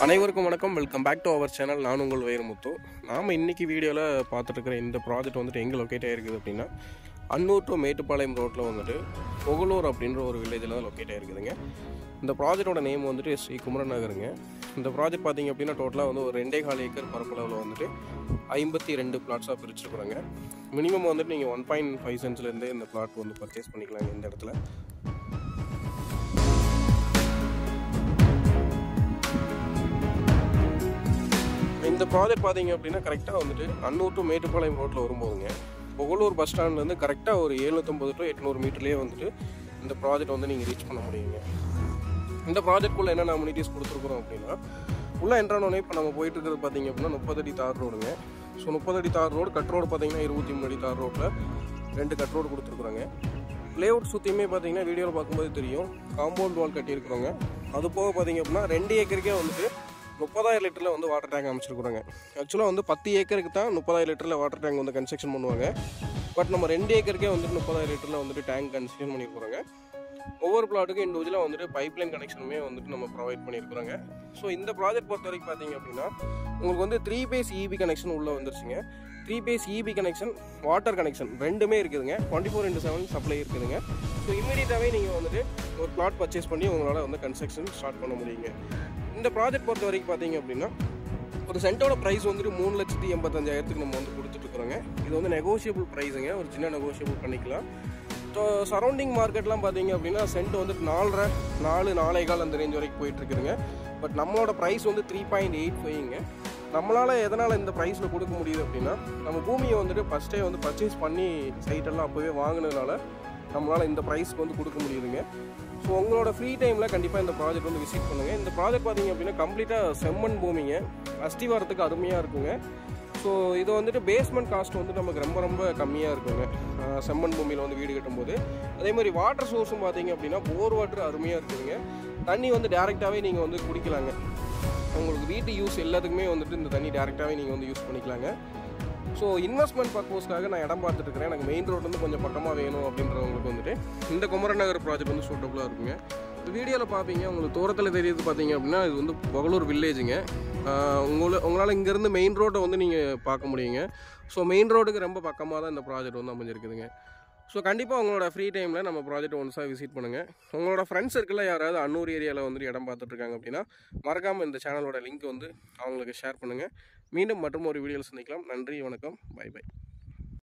அனைவருக்கும் வணக்கம். Welcome back to our channel. நான் உங்கள் வைரமுத்து. நாம் இன்றைக்கி வீடியோவில் பார்த்துட்டு இந்த ப்ராஜெக்ட் வந்துட்டு எங்கே லொக்கேட் ஆகிருக்குது அப்படின்னா, அன்னூர் டு மேட்டுப்பாளையம் ரோட்டில் வந்துட்டு புகழூர் அப்படின்ற ஒரு வில்லேஜில் தான் லொக்கேட் ஆகிருக்குதுங்க. இந்த ப்ராஜெக்டோட நேம் வந்துட்டு ஸ்ரீ குமரன் நகருங்க. இந்த ப்ராஜெக்ட் பார்த்திங்க அப்படின்னா டோட்டலாக வந்து ஒரு 2.25 ஏக்கர் பரப்பளவில் வந்துட்டு 52 பிளாட்ஸாக பிரிச்சுருக்குறாங்க. மினிமம் வந்துட்டு நீங்கள் 1.5 சென்ட்ஸ்லேருந்து இந்த பிளாட் வந்து பர்ச்சேஸ் பண்ணிக்கலாங்க. இந்த இடத்துல இந்த ப்ராஜெக்ட் பார்த்தீங்க அப்படின்னா கரெக்டாக வந்துட்டு அன்னூர் டு மேட்டுப்பாளையம் ரோட்டில் வரும்போதுங்க, புகழூர் பஸ் ஸ்டாண்ட்லேருந்து கரெக்டாக ஒரு 750 to 800 மீட்டர்லேயே வந்துட்டு இந்த ப்ராஜெக்ட் வந்து நீங்கள் ரீச் பண்ண முடியுங்க. இந்த ப்ராஜெக்ட்குள்ளே என்னென்ன அம்யூனிட்டிஸ் கொடுத்துருக்குறோம் அப்படின்னா, உள்ளே என்ட்ரானோடனே இப்போ நம்ம போயிட்டு இருக்கிறது பார்த்தீங்க அப்படின்னா 30 அடி தார் ரோடுங்க. ஸோ 30 அடி தார் ரோடு, கட் ரோடு பார்த்தீங்கன்னா 23 அடி தார் ரோட்டில் 2 கட் ரோடு கொடுத்துருக்குறாங்க. லேஅவுட் சுற்றியுமே பார்த்தீங்கன்னா வீடியோவில் பார்க்கும்போது தெரியும், காம்பவுண்ட் வால் கட்டியிருக்கிறோங்க. அது போக பார்த்தீங்க அப்படின்னா 2 ஏக்கருக்கே வந்துட்டு 30,000 லிட்டரில் வந்து வாட்டர் டேங்க் அமைச்சிருக்குறாங்க. ஆக்சுவலாக வந்து 10 ஏக்கருக்கு தான் 30,000 லிட்டரில் வாட்டர் டேங்க் வந்து கன்ஸ்ட்ரக்ஷன் பண்ணுவாங்க. பட் நம்ம 2 ஏக்கருக்கே வந்துட்டு 30,000 லிட்டரில் வந்துட்டு டேங்க் கன்ஸ்ட்ரக்ஷன் பண்ணியிருக்கிறாங்க. ஒவ்வொரு பிளாட்டுக்கும் இண்டிவிஜுவலாக வந்துட்டு பைப்லைன் கனெக்ஷனுமே வந்துட்டு நம்ம ப்ரொவைட் பண்ணியிருக்கிறாங்க. ஸோ இந்த ப்ராஜெக்ட் பொறுத்த வரைக்கும் பார்த்தீங்க அப்படின்னா உங்களுக்கு வந்து 3 பேஸ் EB கனெக்ஷன் உள்ளே வந்துருச்சுங்க. 3 phase EB connection, water connection ரெண்டுமே இருக்குதுங்க. 24/7 சப்ளை இருக்குதுங்க. ஸோ இமீடியட்டாகவே நீங்கள் வந்துட்டு ஒரு பிளாட் பர்ச்சேஸ் பண்ணி உங்களால் வந்து கன்ஸ்ட்ரக்ஷன் ஸ்டார்ட் பண்ண முடியுங்க. இந்த ப்ராஜெக்ட் பொறுத்த வரைக்கும் பார்த்தீங்க அப்படின்னா ஒரு சென்ட்டோட ப்ரைஸ் வந்துட்டு 3,85,000 நம்ம வந்து கொடுத்துட்ருக்குறோங்க. இது வந்து நெகோஷியபிள் ப்ரைஸுங்க, ஒரு சின்ன நெகோஷியபிள் பண்ணிக்கலாம். ஸோ சரௌண்டிங் மார்க்கெட்லாம் பார்த்தீங்க அப்படின்னா சென்ட் வந்துட்டு 4.5 அந்த ரேஞ்ச் வரைக்கும் போயிட்டுருக்குதுங்க. பட் நம்மளோட ப்ரைஸ் வந்து 3.85ங்க. நம்மளால் எதனால் இந்த ப்ரைஸில் கொடுக்க முடியுது அப்படின்னா, நம்ம பூமியை வந்துட்டு ஃபஸ்ட்டே வந்து பர்ச்சேஸ் பண்ணி சைட்டெல்லாம் அப்போவே வாங்கினதுனால நம்மளால் இந்த ப்ரைஸ்க்கு வந்து கொடுக்க முடியுதுங்க. ஸோ உங்களோட ஃப்ரீ டைமில் கண்டிப்பாக இந்த ப்ராஜெக்ட் வந்து விசிட் பண்ணுங்கள். இந்த ப்ராஜெக்ட் பார்த்திங்க அப்படின்னா கம்ப்ளீட்டாக செம்மண் பூமிங்க, அஸ்திவாரத்துக்கு அருமையாக இருக்குங்க. ஸோ இது வந்துட்டு பேஸ்மெண்ட் காஸ்ட் வந்து நமக்கு ரொம்ப ரொம்ப கம்மியாக இருக்குங்க செம்மண் பூமியில் வந்து வீடு கட்டும்போது. அதே மாதிரி வாட்டர் சோர்ஸும் பார்த்திங்க அப்படின்னா போர் வாட்டர் அருமையாக இருக்குதுங்க. தண்ணி வந்து டேரெக்டாகவே நீங்கள் வந்து குடிக்கலாங்க. உங்களுக்கு வீட்டு யூஸ் எல்லாத்துக்குமே வந்துட்டு இந்த தண்ணி டேரெக்டாகவே நீங்கள் வந்து யூஸ் பண்ணிக்கலாங்க. ஸோ இன்வெஸ்ட்மெண்ட் பர்பஸ்க்காக நான் இடம் பார்த்துட்டு இருக்கிறேன். எனக்கு மெயின் ரோட் வந்து கொஞ்சம் பக்கமாக வேணும் அப்படின்றவங்களுக்கு வந்துட்டு இந்த குமரன் நகர் ப்ராஜெக்ட் வந்து சூட்டபுளாக இருக்குங்க. இந்த வீடியோவில் பார்ப்பீங்க, உங்களுக்கு தூரத்தில் தெரியுது பார்த்தீங்க அப்படின்னா இது வந்து புகழூர் வில்லேஜுங்க. உங்களால் இங்கேருந்து மெயின் ரோட்டை வந்து நீங்கள் பார்க்க முடியுங்க. ஸோ மெயின் ரோடுக்கு ரொம்ப பக்கமாக தான் இந்த ப்ராஜெக்ட் வந்து அமைஞ்சிருக்குதுங்க. ஸோ கண்டிப்பாக உங்களோட ஃப்ரீ டைமில் நம்ம ப்ராஜெக்ட் ஒன்ஸாக விசிட் பண்ணுங்கள். உங்களோட ஃப்ரெண்ட்ஸ் சர்க்கிளில் யாராவது அன்னூர் ஏரியாவில் வந்துட்டு இடம் பார்த்துட்ருக்காங்க அப்படின்னா மறக்காமல் இந்த சேனலோட லிங்க் வந்து அவங்களுக்கு ஷேர் பண்ணுங்கள். மீண்டும் மற்றும் ஒரு வீடியோவில் சந்திக்கலாம். நன்றி, வணக்கம், பை பை.